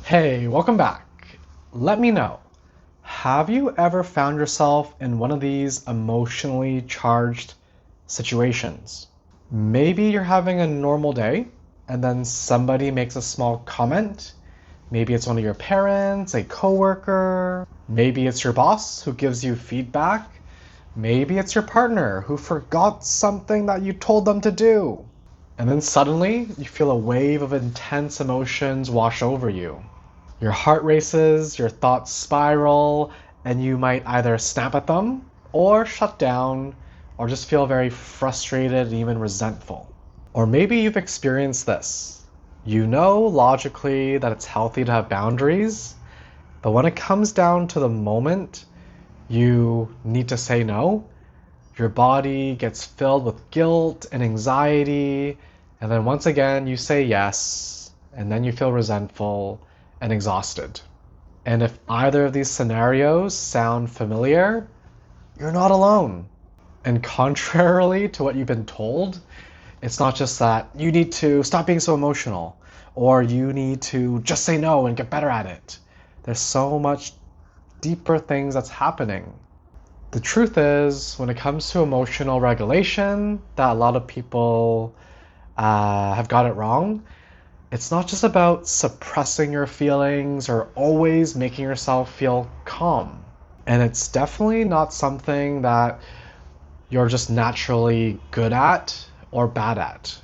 Hey, welcome back. Let me know, have you ever found yourself in one of these emotionally charged situations? Maybe you're having a normal day and then somebody makes a small comment. Maybe it's one of your parents, a coworker, maybe it's your boss who gives you feedback. Maybe it's your partner who forgot something that you told them to do. And then suddenly you feel a wave of intense emotions wash over you. Your heart races, your thoughts spiral, and you might either snap at them or shut down or just feel very frustrated and even resentful. Or maybe you've experienced this. You know logically that it's healthy to have boundaries, but when it comes down to the moment you need to say no, your body gets filled with guilt and anxiety, and then once again you say yes, and then you feel resentful and exhausted. And if either of these scenarios sound familiar, you're not alone. And contrarily to what you've been told, it's not just that you need to stop being so emotional or you need to just say no and get better at it. There's so much deeper things that's happening. The truth is, when it comes to emotional regulation, that a lot of people have got it wrong. It's not just about suppressing your feelings or always making yourself feel calm. And it's definitely not something that you're just naturally good at or bad at.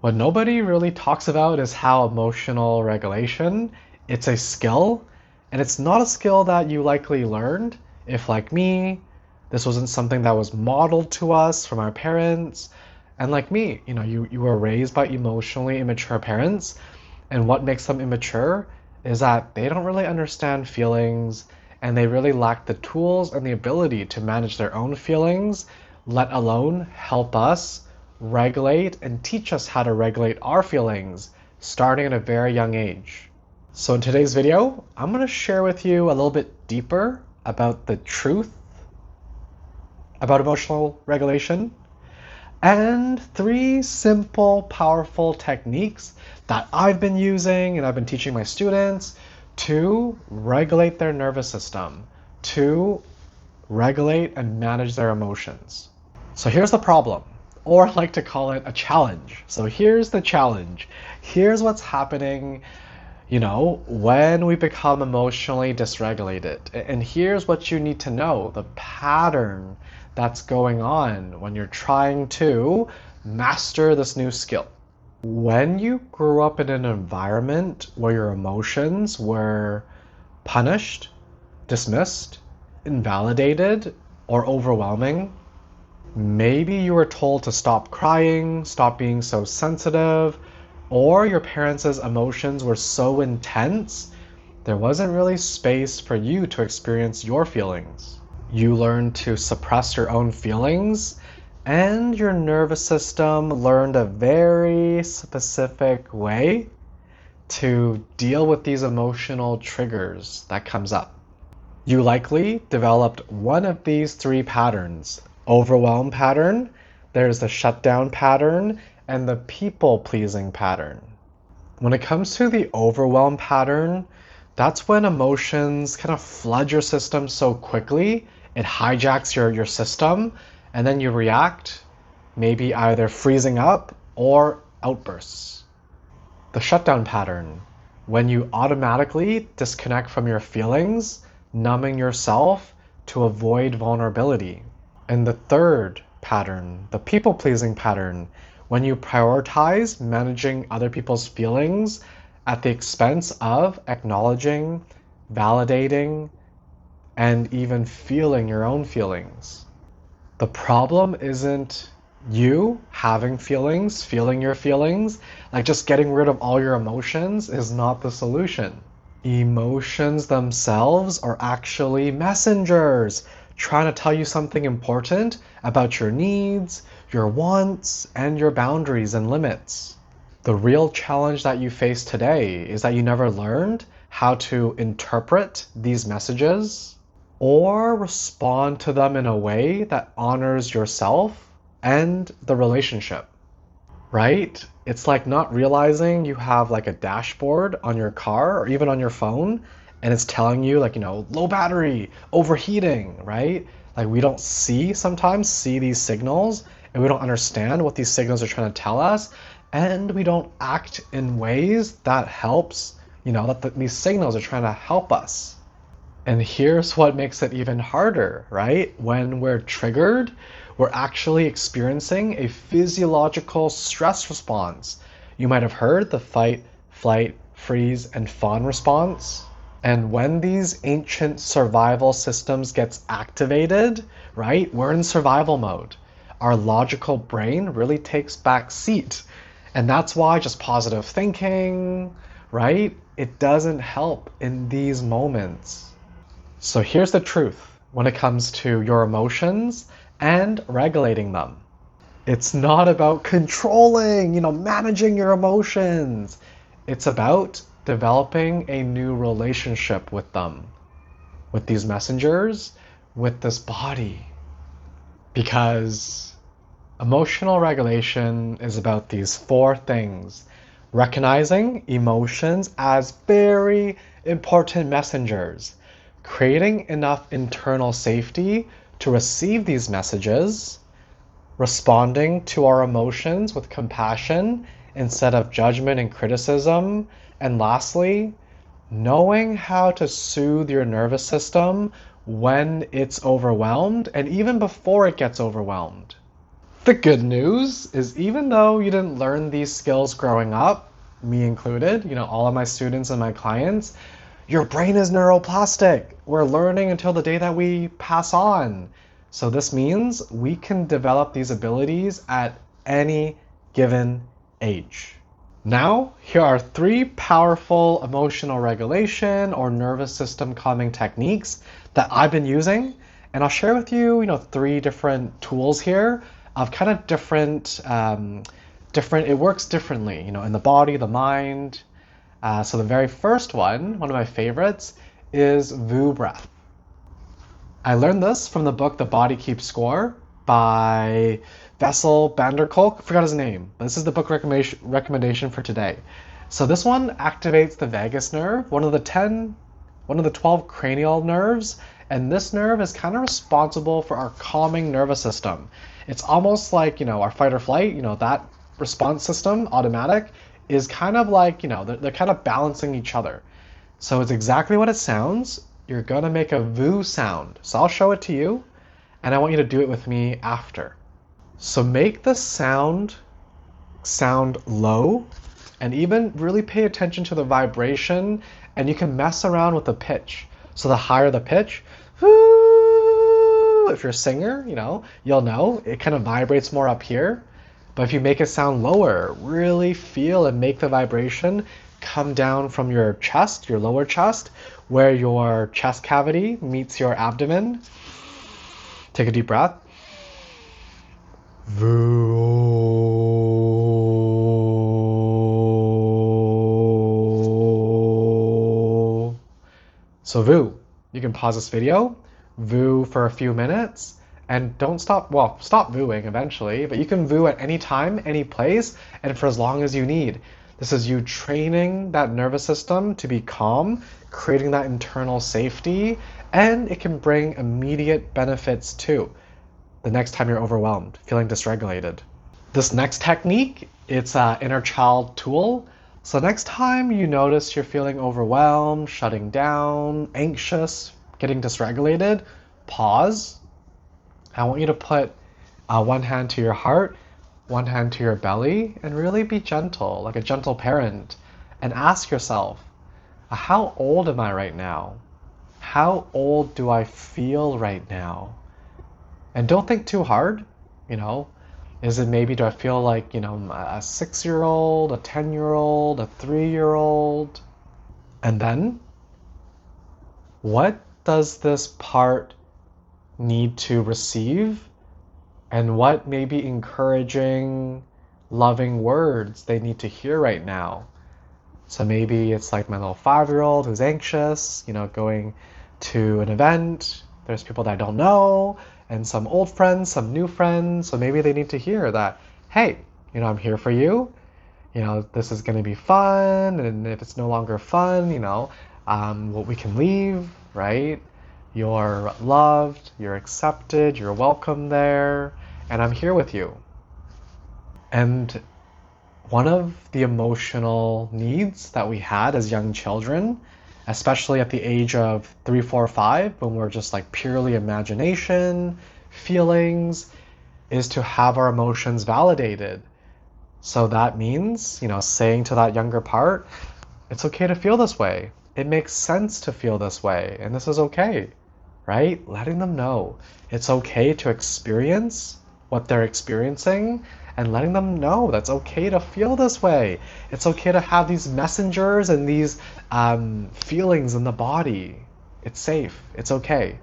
What nobody really talks about is how emotional regulation, it's a skill, and it's not a skill that you likely learned if, like me, this wasn't something that was modeled to us from our parents. And like me, you were raised by emotionally immature parents, and what makes them immature is that they don't really understand feelings and they really lack the tools and the ability to manage their own feelings, let alone help us regulate and teach us how to regulate our feelings starting at a very young age. So in today's video, I'm going to share with you a little bit deeper about the truth about emotional regulation and 3 simple, powerful techniques that I've been using and I've been teaching my students to regulate their nervous system, to regulate and manage their emotions. So here's the problem, or I like to call it a challenge. So here's the challenge. Here's what's happening, when we become emotionally dysregulated. And here's what you need to know, the pattern that's going on when you're trying to master this new skill. When you grew up in an environment where your emotions were punished, dismissed, invalidated, or overwhelming, maybe you were told to stop crying, stop being so sensitive, or your parents' emotions were so intense, there wasn't really space for you to experience your feelings. You learned to suppress your own feelings, and your nervous system learned a very specific way to deal with these emotional triggers that comes up. You likely developed one of these 3 patterns. Overwhelm pattern, there's the shutdown pattern, and the people-pleasing pattern. When it comes to the overwhelm pattern, that's when emotions kind of flood your system so quickly, it hijacks your system, and then you react, maybe either freezing up or outbursts. The shutdown pattern, when you automatically disconnect from your feelings, numbing yourself to avoid vulnerability. And the third pattern, the people-pleasing pattern, when you prioritize managing other people's feelings at the expense of acknowledging, validating, and even feeling your own feelings. The problem isn't you having feelings, feeling your feelings. Like just getting rid of all your emotions is not the solution. Emotions themselves are actually messengers trying to tell you something important about your needs, your wants, and your boundaries and limits. The real challenge that you face today is that you never learned how to interpret these messages or respond to them in a way that honors yourself and the relationship. right? It's like not realizing you have like a dashboard on your car or even on your phone, and it's telling you like, low battery, overheating, right? Like we don't sometimes see these signals, and we don't understand what these signals are trying to tell us, and we don't act in ways that helps, these signals are trying to help us. And here's what makes it even harder, right? When we're triggered, we're actually experiencing a physiological stress response. You might have heard the fight, flight, freeze, and fawn response. And when these ancient survival systems gets activated, right, we're in survival mode. Our logical brain really takes back seat. And that's why just positive thinking, right, it doesn't help in these moments. So here's the truth when it comes to your emotions and regulating them. It's not about controlling, managing your emotions. It's about developing a new relationship with them, with these messengers, with this body. Because emotional regulation is about these four things: recognizing emotions as very important messengers, creating enough internal safety to receive these messages, responding to our emotions with compassion instead of judgment and criticism, and lastly, knowing how to soothe your nervous system when it's overwhelmed and even before it gets overwhelmed. The good news is even though you didn't learn these skills growing up, me included, all of my students and my clients, your brain is neuroplastic. We're learning until the day that we pass on. So this means we can develop these abilities at any given age. Now, here are 3 powerful emotional regulation or nervous system calming techniques that I've been using. And I'll share with you, 3 different tools here of kind of different, it works differently, in the body, the mind. So the very first one of my favorites, is Voo Breath. I learned this from the book The Body Keeps Score by Bessel van der Kolk. I forgot his name, but this is the book recommendation for today. So this one activates the vagus nerve, one of the 12 cranial nerves, and this nerve is kind of responsible for our calming nervous system. It's almost like, our fight or flight, that response system, automatic, is kind of like, they're kind of balancing each other. So it's exactly what it sounds. You're gonna make a Voo sound. So I'll show it to you, and I want you to do it with me after. So make the sound low, and even really pay attention to the vibration, and you can mess around with the pitch. So the higher the pitch, if you're a singer, you'll know it kind of vibrates more up here. But if you make it sound lower, really feel and make the vibration come down from your chest, your lower chest, where your chest cavity meets your abdomen. Take a deep breath. Voo. So Voo, you can pause this video, Voo for a few minutes, and don't stop, stop Vooing eventually, but you can Voo at any time, any place, and for as long as you need. This is you training that nervous system to be calm, creating that internal safety, and it can bring immediate benefits too. The next time you're overwhelmed, feeling dysregulated. This next technique, it's an inner child tool. So next time you notice you're feeling overwhelmed, shutting down, anxious, getting dysregulated, pause. I want you to put one hand to your heart, one hand to your belly, and really be gentle, like a gentle parent, and ask yourself, how old am I right now? How old do I feel right now? And don't think too hard, Is it maybe, do I feel like, a 6-year-old, a 10-year-old, a 3-year-old? And then, what does this part need to receive? And what maybe encouraging, loving words they need to hear right now? So maybe it's like my little 5-year-old who's anxious, going to an event. There's people that I don't know, and some old friends, some new friends. So maybe they need to hear that, hey, I'm here for you. This is going to be fun. And if it's no longer fun, well, we can leave, right? You're loved, you're accepted, you're welcome there, and I'm here with you. And one of the emotional needs that we had as young children, especially at the age of 3, 4, 5, when we're just like purely imagination, feelings, is to have our emotions validated. So that means, saying to that younger part, it's okay to feel this way. It makes sense to feel this way, and this is okay, right? Letting them know it's okay to experience what they're experiencing and letting them know that's okay to feel this way. It's okay to have these messengers and these feelings in the body. It's safe. It's okay.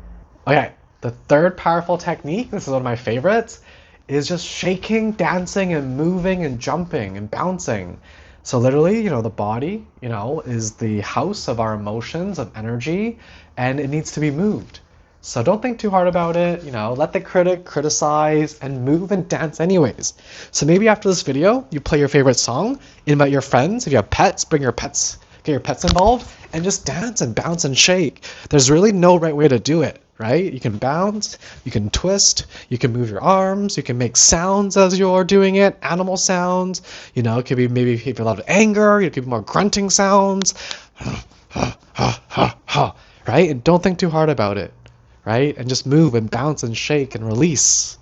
Okay, the third powerful technique, this is one of my favorites, is just shaking, dancing, and moving and jumping and bouncing. So literally, the body, is the house of our emotions, of energy, and it needs to be moved. So don't think too hard about it, let the critic criticize and move and dance anyways. So maybe after this video, you play your favorite song, invite your friends. If you have pets, bring your pets, get your pets involved, and just dance and bounce and shake. There's really no right way to do it, right? You can bounce, you can twist, you can move your arms, you can make sounds as you're doing it, animal sounds. It could be maybe if you're a lot of anger, it could be more grunting sounds, right? And don't think too hard about it, right? And just move and bounce and shake and release.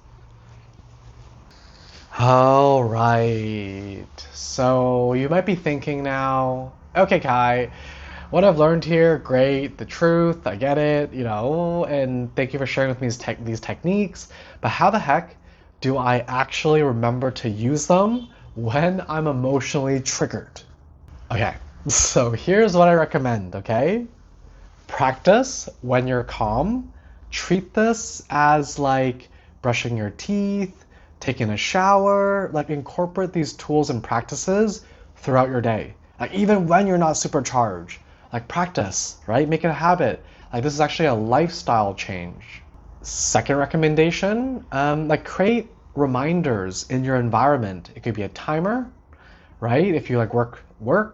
All right. So you might be thinking now, okay, Kai, what I've learned here, great, the truth, I get it, and thank you for sharing with me these techniques, but how the heck do I actually remember to use them when I'm emotionally triggered? Okay, so here's what I recommend, okay? Practice when you're calm. Treat this as like brushing your teeth, taking a shower, like incorporate these tools and practices throughout your day. Like even when you're not supercharged, like practice, right? Make it a habit. Like this is actually a lifestyle change. Second recommendation, like create reminders in your environment. It could be a timer, right? If you like work,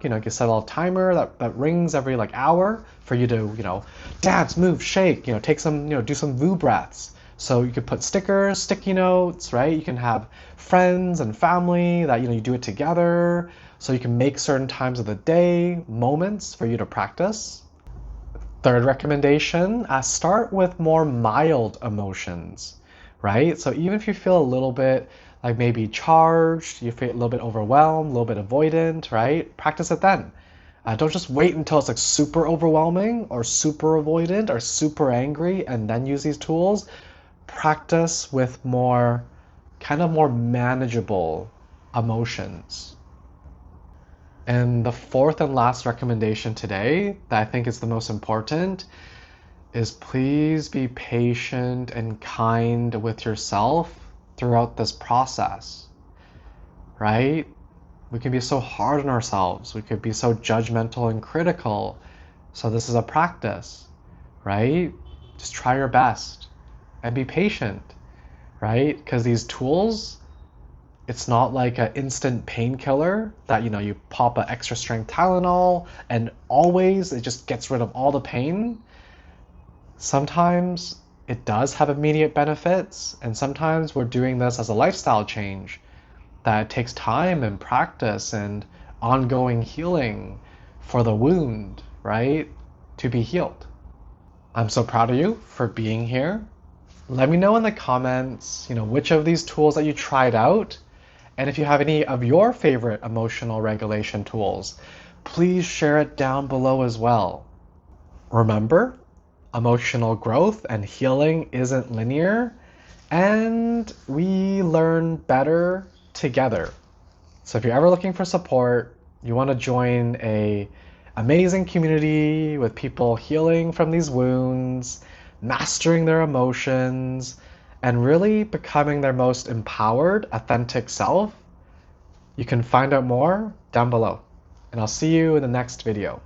you can set a little timer that rings every like hour for you to, dance, move, shake, take some, do some Voo breaths. So you could put stickers, sticky notes, right? You can have friends and family that, you do it together. So you can make certain times of the day moments for you to practice. Third recommendation, start with more mild emotions, right? So even if you feel a little bit like maybe charged, you feel a little bit overwhelmed, a little bit avoidant, right? Practice it then. Don't just wait until it's like super overwhelming or super avoidant or super angry and then use these tools. Practice with more manageable emotions. And the fourth and last recommendation today that I think is the most important is please be patient and kind with yourself throughout this process, right? We can be so hard on ourselves. We could be so judgmental and critical. So this is a practice, right? Just try your best and be patient, right? Because these tools, it's not like an instant painkiller that, you pop an extra strength Tylenol and always it just gets rid of all the pain. Sometimes it does have immediate benefits, and sometimes we're doing this as a lifestyle change that takes time and practice and ongoing healing for the wound, right? To be healed. I'm so proud of you for being here. Let me know in the comments, which of these tools that you tried out. And if you have any of your favorite emotional regulation tools, please share it down below as well. Remember, emotional growth and healing isn't linear, and we learn better together. So if you're ever looking for support, you want to join an amazing community with people healing from these wounds, mastering their emotions, and really becoming their most empowered, authentic self, you can find out more down below. And I'll see you in the next video.